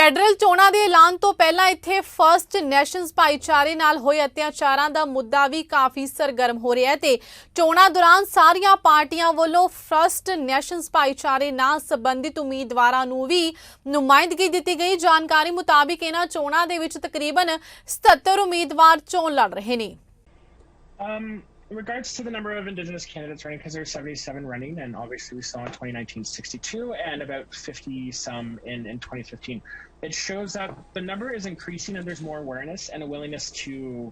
Federal ਚੋਣਾਂ ਦੇ ਐਲਾਨ ਤੋਂ ਪਹਿਲਾਂ ਇੱਥੇ ਫਰਸਟ ਨੈਸ਼ਨਸ ਭਾਈਚਾਰੇ ਨਾਲ ਹੋਏ ਅਤਿਆਚਾਰਾਂ ਦਾ ਮੁੱਦਾ ਵੀ ਕਾਫੀ ਸਰਗਰਮ ਹੋ ਰਿਹਾ ਹੈ ਤੇ ਚੋਣਾਂ ਦੌਰਾਨ ਸਾਰੀਆਂ ਪਾਰਟੀਆਂ ਵੱਲੋਂ ਫਰਸਟ ਨੈਸ਼ਨਸ ਭਾਈਚਾਰੇ ਨਾਲ ਸੰਬੰਧਿਤ ਉਮੀਦਵਾਰਾਂ ਨੂੰ ਵੀ ਨੁਮਾਇੰਦਗੀ ਦਿੱਤੀ ਗਈ। ਜਾਣਕਾਰੀ ਮੁਤਾਬਿਕ ਇਹਨਾਂ ਚੋਣਾਂ ਦੇ ਵਿੱਚ ਤਕਰੀਬਨ 77 ਉਮੀਦਵਾਰ ਚੋਣ ਲੜ ਰਹੇ ਨੇ। In regards to the number of Indigenous candidates running, because there's 77 running, and obviously we saw in 2019 62 and about 50 some in 2015, it shows that the number is increasing and there's more awareness and a willingness to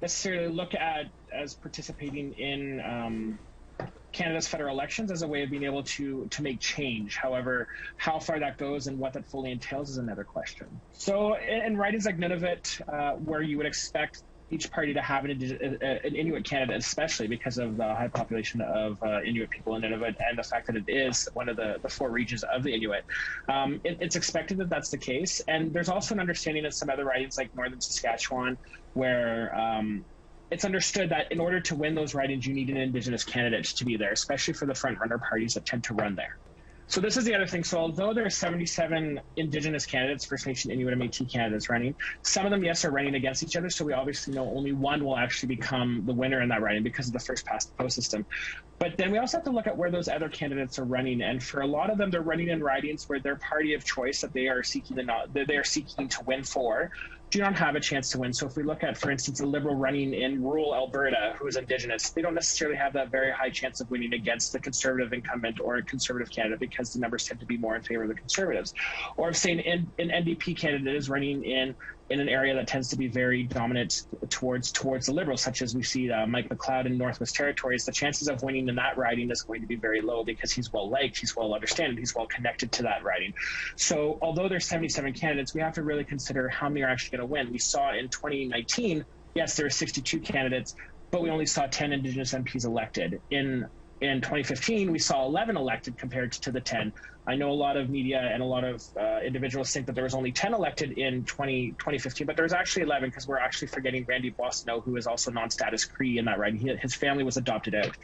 necessarily look at as participating in Canada's federal elections as a way of being able to make change. However, how far that goes and what that fully entails is another question. So in ridings like Nunavut, where you would expect each party to have an Inuit candidate, especially because of the high population of Inuit people in Nunavut and the fact that it is one of the four regions of the Inuit. It's expected that that's the case. And there's also an understanding of some other ridings like northern Saskatchewan where it's understood that in order to win those ridings, you need an Indigenous candidate to be there, especially for the front-runner parties that tend to run there. So this is the other thing. So although there are 77 Indigenous candidates, First Nation, Inuit, and Métis candidates running, some of them, yes, are running against each other. So we obviously know only one will actually become the winner in that riding because of the first past the post system. But then we also have to look at where those other candidates are running. And for a lot of them, they're running in ridings where their party of choice that they are seeking to win for do not have a chance to win. So if we look at, for instance, a Liberal running in rural Alberta who is Indigenous, they don't necessarily have that very high chance of winning against the Conservative incumbent or a Conservative candidate because the numbers tend to be more in favor of the Conservatives. Or if, say, an NDP candidate is running in an area that tends to be very dominant towards the Liberals, such as we see Mike McLeod in Northwest Territories, the chances of winning in that riding is going to be very low because he's well-liked, he's well-understood, he's well-connected to that riding. So although there's 77 candidates, we have to really consider how many are actually going to win. We saw in 2019, yes, there were 62 candidates, but we only saw 10 Indigenous MPs elected. In 2015, we saw 11 elected compared to the 10. I know a lot of media and a lot of individuals think that there was only 10 elected in 2015, but there was actually 11 because we're actually forgetting Randy Boissonnault, who is also non-status Cree in that riding. His family was adopted out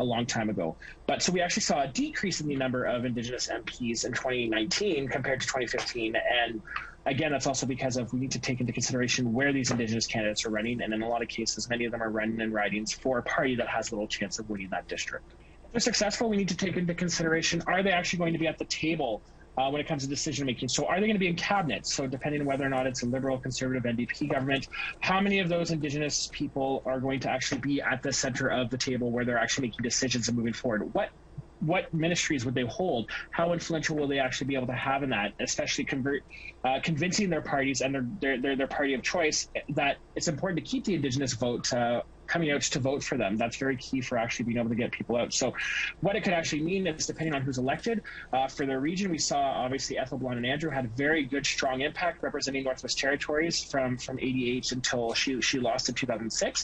a long time ago. But so we actually saw a decrease in the number of Indigenous MPs in 2019 compared to 2015. And again, that's also because of we need to take into consideration where these Indigenous candidates are running. And in a lot of cases, many of them are running in ridings for a party that has little chance of winning that district. If they're successful, we need to take into consideration, are they actually going to be at the table when it comes to decision making? So are they going to be in cabinet? So depending on whether or not it's a Liberal, Conservative, NDP government, how many of those Indigenous people are going to actually be at the center of the table where they're actually making decisions and moving forward? What ministries would they hold? How influential will they actually be able to have in that, especially convincing their parties and their party of choice that it's important to keep the Indigenous vote coming out to vote for them. That's very key for actually being able to get people out. So what it could actually mean is depending on who's elected for their region. We saw obviously Ethel Blond and Andrew had very good, strong impact representing Northwest Territories from 88 until she lost in 2006.